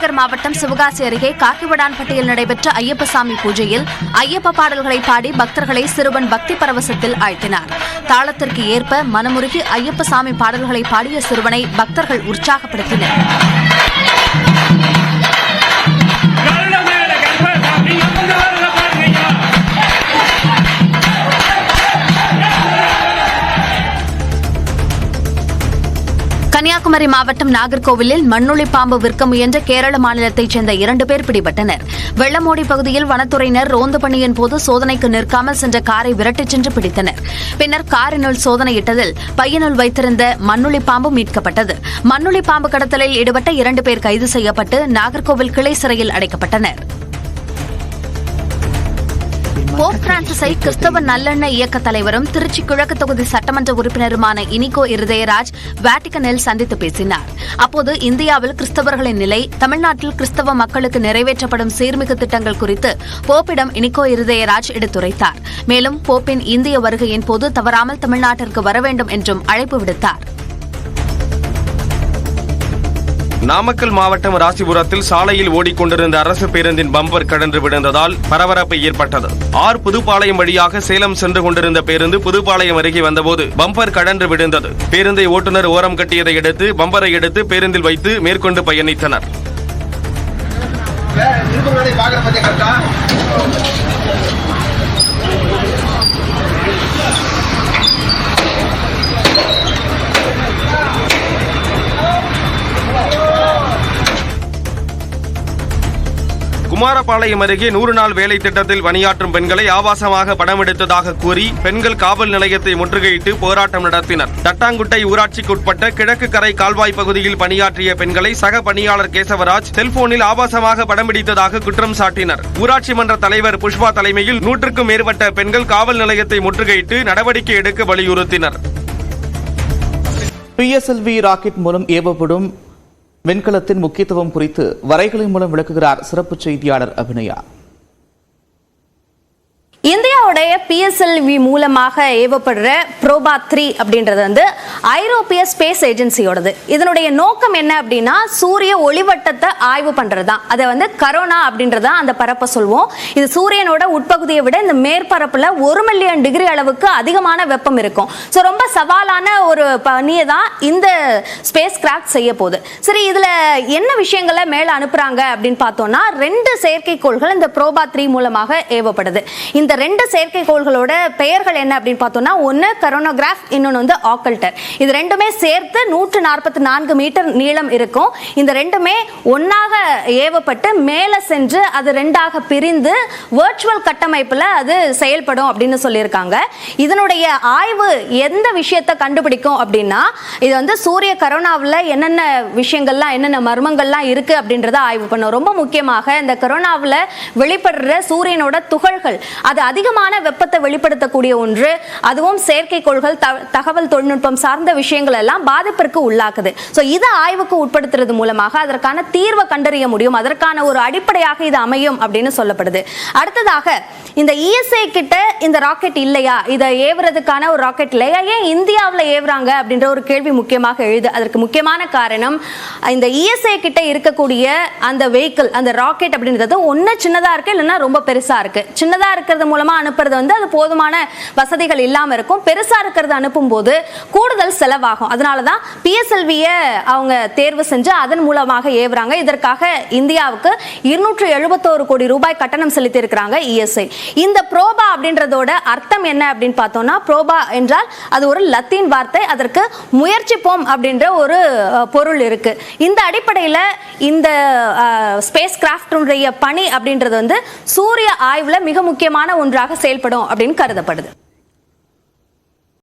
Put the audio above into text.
விருதுநகர் மாவட்டம் சிவகாசி அருகே காக்கிவடான்பட்டியில் நடைபெற்ற ஐயப்பசாமி பூஜையில் ஐயப்ப பாடல்களை பாடி பக்தர்களை சிறுவன் பக்தி பரவசத்தில் ஆழ்த்தினார். தாளத்திற்கு ஏற்ப மனமுருகி ஐயப்பசாமி பாடல்களை பாடிய சிறுவனை பக்தர்கள் உற்சாகப்படுத்தினர். கன்னியாகுமரி மாவட்டம் நாகர்கோவிலில் மண்ணுளி பாம்பு விற்க முயன்ற கேரள மாநிலத்தைச் சேர்ந்த 2 பேர் பிடிபட்டனர். வெள்ளமோடி பகுதியில் வனத்துறையினர் ரோந்து பணியின் போது சோதனைக்கு நிற்காமல் சென்ற காரை விரட்டிச் சென்று பிடித்தனர். பின்னர் காரினுள் சோதனையிட்டதில் பையனுள் வைத்திருந்த மண்ணுளி பாம்பு மீட்கப்பட்டது. மண்ணுளி பாம்பு கடத்தலில் ஈடுபட்ட 2 பேர் கைது செய்யப்பட்டு நாகர்கோவில் கிளை சிறையில் அடைக்கப்பட்டனர். போப் பிரான்சிஸை கிறிஸ்தவ நல்லெண்ண இயக்க தலைவரும் திருச்சி கிழக்கு தொகுதி சட்டமன்ற உறுப்பினருமான இனிகோ இருதயராஜ் வாட்டிகனில் சந்தித்து பேசினார். அப்போது இந்தியாவில் கிறிஸ்தவர்களின் நிலை, தமிழ்நாட்டில் கிறிஸ்தவ மக்களுக்கு நிறைவேற்றப்படும் சீர்மிகு திட்டங்கள் குறித்து போப்பிடம் இனிகோ இருதயராஜ் எடுத்துரைத்தார். மேலும் போப்பின் இந்திய வருகையின் போது தவறாமல் தமிழ்நாட்டிற்கு வர வேண்டும் என்றும் அழைப்பு விடுத்தார். நாமக்கல் மாவட்டம் ராசிபுரத்தில் சாலையில் ஓடிக்கொண்டிருந்த அரசு பேருந்தின் பம்பர் கடந்து விழுந்ததால் பரபரப்பு ஏற்பட்டது. புதுப்பாளையம் வழியாக சேலம் சென்று கொண்டிருந்த பேருந்து புதுப்பாளையம் அருகே வந்தபோது பம்பர் கடந்து விழுந்தது. பேருந்தை ஓட்டுநர் ஓரம் கட்டியதை அடுத்து பம்பரை எடுத்து பேருந்தில் வைத்து மேற்கொண்டு பயணித்தனர். குமாரபாளையம் அருகே 100 நாள் வேலை திட்டத்தில் பணியாற்றும் பெண்களை ஆபாசமாக படம் எடுத்ததாக கூறி பெண்கள் காவல் நிலையத்தை முற்றுகையிட்டு போராட்டம் நடத்தினர். தட்டாங்குட்டை ஊராட்சிக்குட்பட்ட கிழக்கு கரை கால்வாய் பகுதியில் பணியாற்றிய பெண்களை சக பணியாளர் கேசவராஜ் செல்போனில் ஆபாசமாக படம் பிடித்ததாக குற்றம் சாட்டினர். ஊராட்சி மன்ற தலைவர் புஷ்பா தலைமையில் 100க்கும் மேற்பட்ட பெண்கள் காவல் நிலையத்தை முற்றுகையிட்டு நடவடிக்கை எடுக்க வலியுறுத்தினர். PSLV ராக்கெட் மூலம் ஏவப்படும் விண்கலத்தின் முக்கியத்துவம் குறித்து வரைகளின் மூலம் விளக்குகிறார் சிறப்பு செய்தியாளர் அபிநயா. இந்தியாவுடைய PSLV மூலமாக ஏவப்படுற புரோபா 3 அப்படின்றது வந்து ஐரோப்பிய ஸ்பேஸ் ஏஜென்சியோடது. இதனுடைய நோக்கம் என்ன அப்படின்னா சூரிய ஒளிவட்டத்தை ஆய்வு பண்றதுதான். அதை வந்து கரோனா அப்படின்றத அந்த பரப்பை சொல்வோம். இது சூரியனோட உட்பகுதியை விட இந்த மேற்பரப்புல 1 மில்லியன் டிகிரி அளவுக்கு அதிகமான வெப்பம் இருக்கும். ஸோ ரொம்ப சவாலான ஒரு பணியை தான் இந்த ஸ்பேஸ் கிராஃப்ட் செய்ய போகுது. சரி, இதுல என்ன விஷயங்களை மேல அனுப்புறாங்க அப்படின்னு பார்த்தோம்னா 2 செயற்கைக்கோள்கள் இந்த புரோபா 3 மூலமாக ஏவப்படுது. இந்த 2 செயற்கைக்கோள்களோட பெயர்கள் என்ன அப்படின்னு பார்த்தோம்னா ஒன்னு கரோனோகிராஃப், இன்னொன்னு வந்து ஆக்கல்டர். இது ரெண்டுமே சேர்த்து 144 மீட்டர் நீளம் இருக்கும். இந்த ரெண்டுமே ஒன்னாக ஏவப்பட்டு மேல சென்று அது 2ஆக பிரிந்து வர்ச்சுவல் கட்டமைப்புல அது செயல்படும் அப்படின்னு சொல்லியிருக்காங்க. இதனுடைய ஆய்வு எந்த விஷயத்தை கண்டுபிடிக்கும் அப்படின்னா இது வந்து சூரிய கரோனாவில் என்னென்ன விஷயங்கள்லாம் என்னென்ன மர்மங்கள்லாம் இருக்கு அப்படின்றத ஆய்வு பண்ணும். ரொம்ப முக்கியமாக இந்த கரோனாவில் வெளிப்படுற சூரியனோட துகள்கள் அது அதிகமான வெப்பத்தை வெளிப்படுத்தக்கூடிய ஒன்று. அதுவும் செயற்கைக்கோள்கள் தகவல் தொழில்நுட்பம் சார்ந்த விஷயங்கள் எல்லாம் பாதிப்பிற்கு உள்ளாக்குது. ஸோ இதை ஆய்வுக்கு உட்படுத்துறது மூலமாக அதற்கான தீர்வை கண்டறிய முடியும். அதற்கான ஒரு அடிப்படையாக இது அமையும் அப்படின்னு சொல்லப்படுது. அடுத்ததாக இந்த ESA கிட்ட இந்த ராக்கெட் இல்லையா, இதை ஏவுறதுக்கான ஒரு ராக்கெட் இல்லையா, ஏன் இந்தியாவில் ஏவுறாங்க அப்படின்ற ஒரு கேள்வி முக்கியமாக எழுது. அதற்கு முக்கியமான காரணம் இந்த ESA கிட்ட இருக்கக்கூடிய அந்த வெஹிக்கிள், அந்த ராக்கெட் அப்படின்றது ஒன்று சின்னதாக இருக்கு, இல்லைன்னா ரொம்ப பெருசாக இருக்கு. சின்னதாக இருக்கிறது மூலமா அனுப்புறது வந்து அது போதுமான வசதிகள் இல்லாம இருக்கும். பெருசா இருக்கிறது அனுப்பும் போது கூடுதல் செலவாகும். அதனாலதான் PSLV-ய அவங்க தேர்வு செஞ்சு அதன் மூலமாக ஏவுறாங்க. இதற்காக இந்தியாவுக்கு 271 கோடி ரூபாய் கட்டணம் செலுத்தி இருக்கிறாங்க ESA. இந்த புரோபா அப்படின்றதோட அர்த்தம் என்ன அப்படின்னு பார்த்தோம்னா புரோபா என்றால் அது ஒரு லத்தீன் வார்த்தை. அதற்கு முயற்சிப்போம் அப்படின்ற ஒரு பொருள் இருக்கு. இந்த அடிப்படையில் இந்த ஸ்பேஸ் கிராஃப்டுடைய பணி அப்படின்றது வந்து சூரிய ஆய்வுல மிக முக்கியமான ஒன்றாக செயல்படும் அப்படின்னு கருதப்படுது.